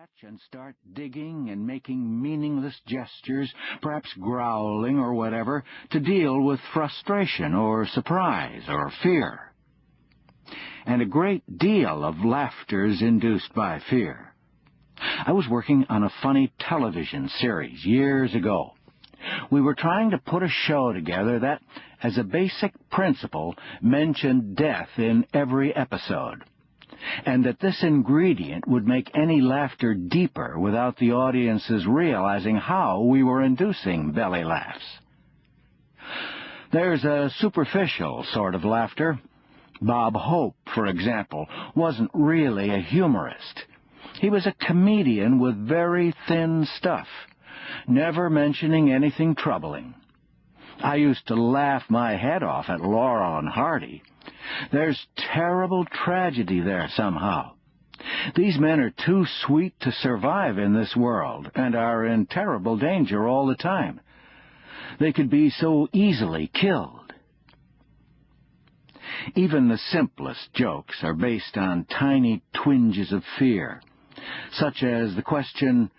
scratch and start digging and making meaningless gestures, perhaps growling or whatever, to deal with frustration or surprise or fear. And a great deal of laughter is induced by fear. I was working on a funny television series years ago. We were trying to put a show together that, as a basic principle, mentioned death in every episode, and that this ingredient would make any laughter deeper without the audiences realizing how we were inducing belly laughs. There's a superficial sort of laughter. Bob Hope, for example, wasn't really a humorist. He was a comedian with very thin stuff, never mentioning anything troubling. I used to laugh my head off at Laurel and Hardy. There's terrible tragedy there somehow. These men are too sweet to survive in this world and are in terrible danger all the time. They could be so easily killed. Even the simplest jokes are based on tiny twinges of fear, such as the question,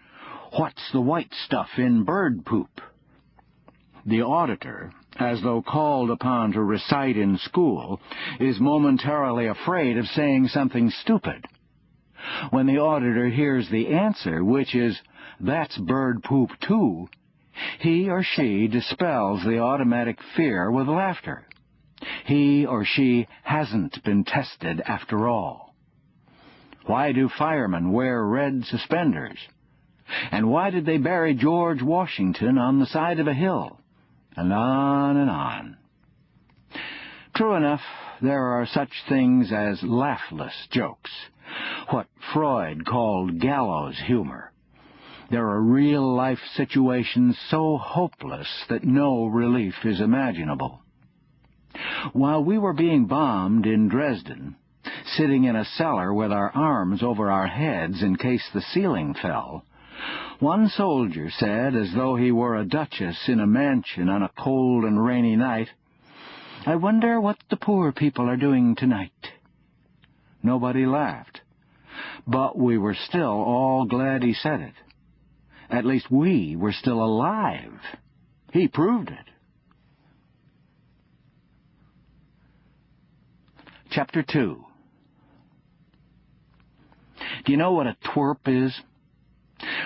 "What's the white stuff in bird poop?" The auditor, as though called upon to recite in school, is momentarily afraid of saying something stupid. When the auditor hears the answer, which is, "That's bird poop too," he or she dispels the automatic fear with laughter. He or she hasn't been tested after all. Why do firemen wear red suspenders? And why did they bury George Washington on the side of a hill? And on and on. True enough, there are such things as laughless jokes, what Freud called gallows humor. There are real-life situations so hopeless that no relief is imaginable. While we were being bombed in Dresden, sitting in a cellar with our arms over our heads in case the ceiling fell, one soldier said, as though he were a duchess in a mansion on a cold and rainy night, "I wonder what the poor people are doing tonight." Nobody laughed, but we were still all glad he said it. At least we were still alive. He proved it. Chapter 2. Do you know what a twerp is?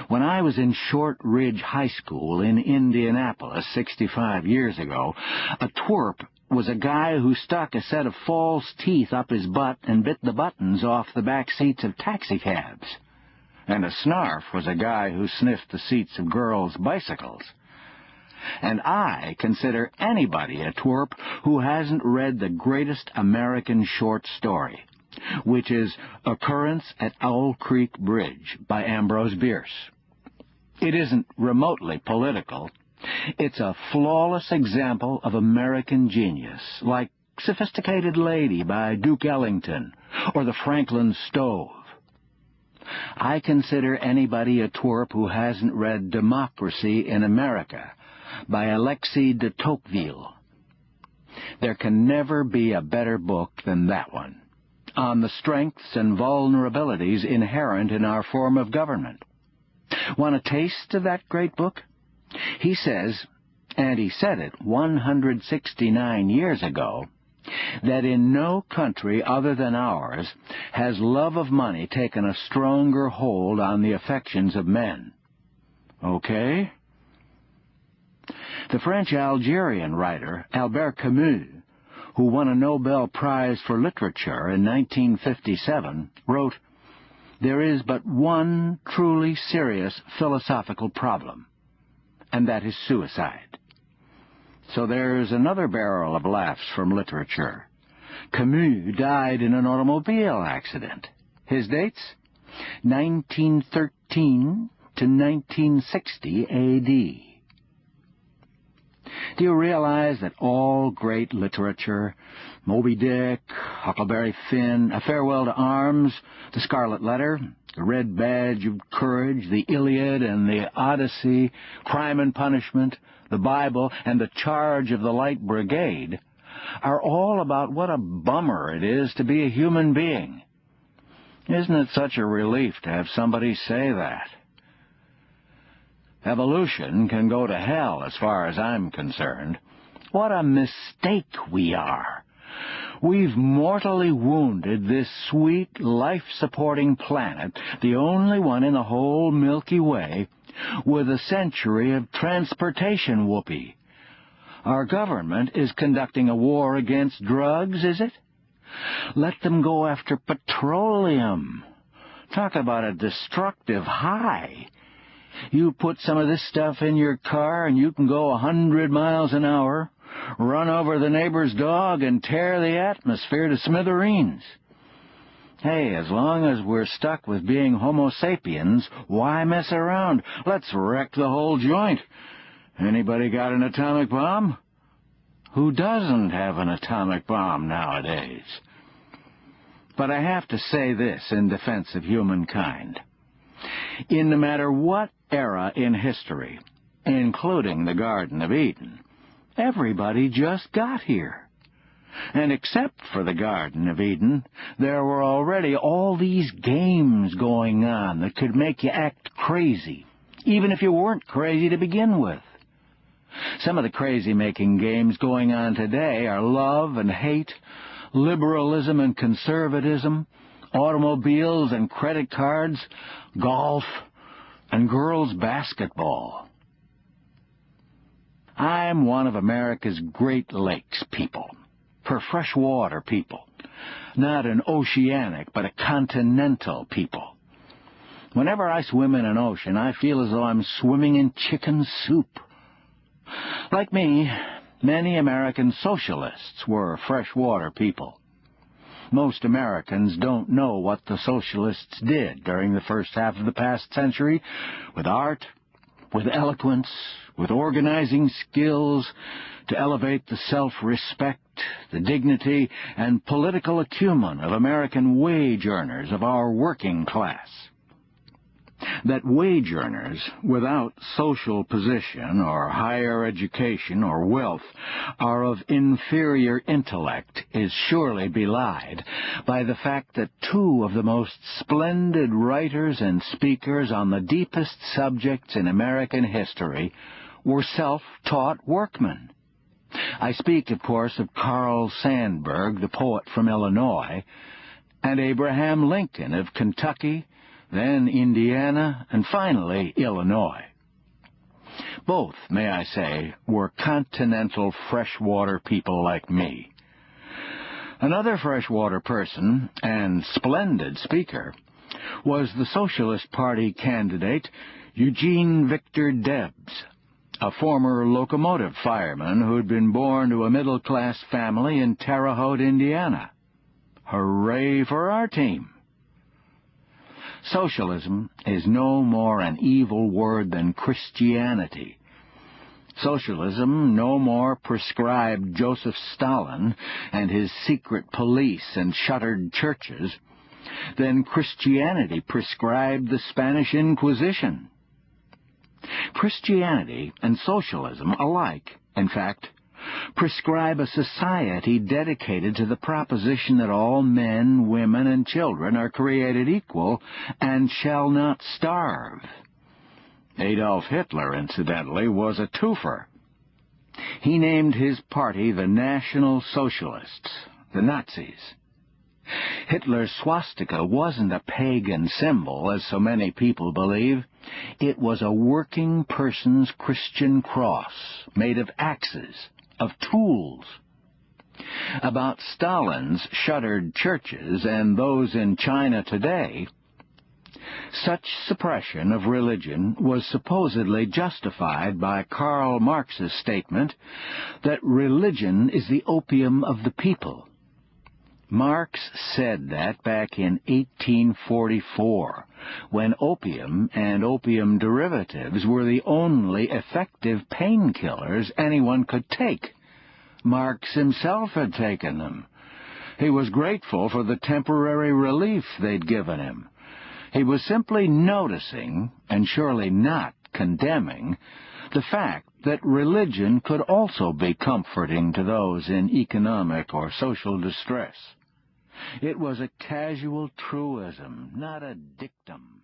When I was in Short Ridge High School in Indianapolis 65 years ago, a twerp was a guy who stuck a set of false teeth up his butt and bit the buttons off the back seats of taxicabs. And a snarf was a guy who sniffed the seats of girls' bicycles. And I consider anybody a twerp who hasn't read the greatest American short story, which is Occurrence at Owl Creek Bridge by Ambrose Bierce. It isn't remotely political. It's a flawless example of American genius, like Sophisticated Lady by Duke Ellington or The Franklin Stove. I consider anybody a twerp who hasn't read Democracy in America by Alexis de Tocqueville. There can never be a better book than that one, on the strengths and vulnerabilities inherent in our form of government. Want a taste of that great book? He says, and he said it 169 years ago, that in no country other than ours has love of money taken a stronger hold on the affections of men. Okay? The French-Algerian writer Albert Camus, who won a Nobel Prize for Literature in 1957, wrote, "There is but one truly serious philosophical problem, and that is suicide." So there's another barrel of laughs from literature. Camus died in an automobile accident. His dates? 1913 to 1960 A.D. Do you realize that all great literature, Moby Dick, Huckleberry Finn, A Farewell to Arms, The Scarlet Letter, The Red Badge of Courage, The Iliad and the Odyssey, Crime and Punishment, the Bible, and The Charge of the Light Brigade, are all about what a bummer it is to be a human being? Isn't it such a relief to have somebody say that? Evolution can go to hell as far as I'm concerned. What a mistake we are. We've mortally wounded this sweet, life-supporting planet, the only one in the whole Milky Way, with a century of transportation whoopee. Our government is conducting a war against drugs, is it? Let them go after petroleum. Talk about a destructive high. You put some of this stuff in your car and you can go 100 miles an hour, run over the neighbor's dog, and tear the atmosphere to smithereens. Hey, as long as we're stuck with being Homo sapiens, why mess around? Let's wreck the whole joint. Anybody got an atomic bomb? Who doesn't have an atomic bomb nowadays? But I have to say this in defense of humankind. In no matter what era in history, including the Garden of Eden, everybody just got here. And except for the Garden of Eden, there were already all these games going on that could make you act crazy, even if you weren't crazy to begin with. Some of the crazy-making games going on today are love and hate, liberalism and conservatism, automobiles and credit cards, golf, and girls' basketball. I'm one of America's Great Lakes people, for freshwater people, not an oceanic but a continental people. Whenever I swim in an ocean, I feel as though I'm swimming in chicken soup. Like me, many American socialists were freshwater people. Most Americans don't know what the socialists did during the first half of the past century with art, with eloquence, with organizing skills to elevate the self-respect, the dignity, and political acumen of American wage earners of our working class. That wage earners without social position or higher education or wealth are of inferior intellect is surely belied by the fact that two of the most splendid writers and speakers on the deepest subjects in American history were self-taught workmen. I speak, of course, of Carl Sandburg, the poet from Illinois, and Abraham Lincoln of Kentucky, then Indiana, and finally Illinois. Both, may I say, were continental freshwater people like me. Another freshwater person, and splendid speaker, was the Socialist Party candidate Eugene Victor Debs, a former locomotive fireman who had been born to a middle-class family in Terre Haute, Indiana. Hooray for our team! Socialism is no more an evil word than Christianity. Socialism no more prescribed Joseph Stalin and his secret police and shuttered churches than Christianity prescribed the Spanish Inquisition. Christianity and socialism alike, in fact, prescribe a society dedicated to the proposition that all men, women, and children are created equal and shall not starve. Adolf Hitler, incidentally, was a twofer. He named his party the National Socialists, the Nazis. Hitler's swastika wasn't a pagan symbol, as so many people believe. It was a working person's Christian cross, made of axes, of tools. About Stalin's shuttered churches and those in China today, such suppression of religion was supposedly justified by Karl Marx's statement that religion is the opium of the people. Marx said that back in 1844, when opium and opium derivatives were the only effective painkillers anyone could take. Marx himself had taken them. He was grateful for the temporary relief they'd given him. He was simply noticing, and surely not condemning, the fact that religion could also be comforting to those in economic or social distress. It was a casual truism, not a dictum.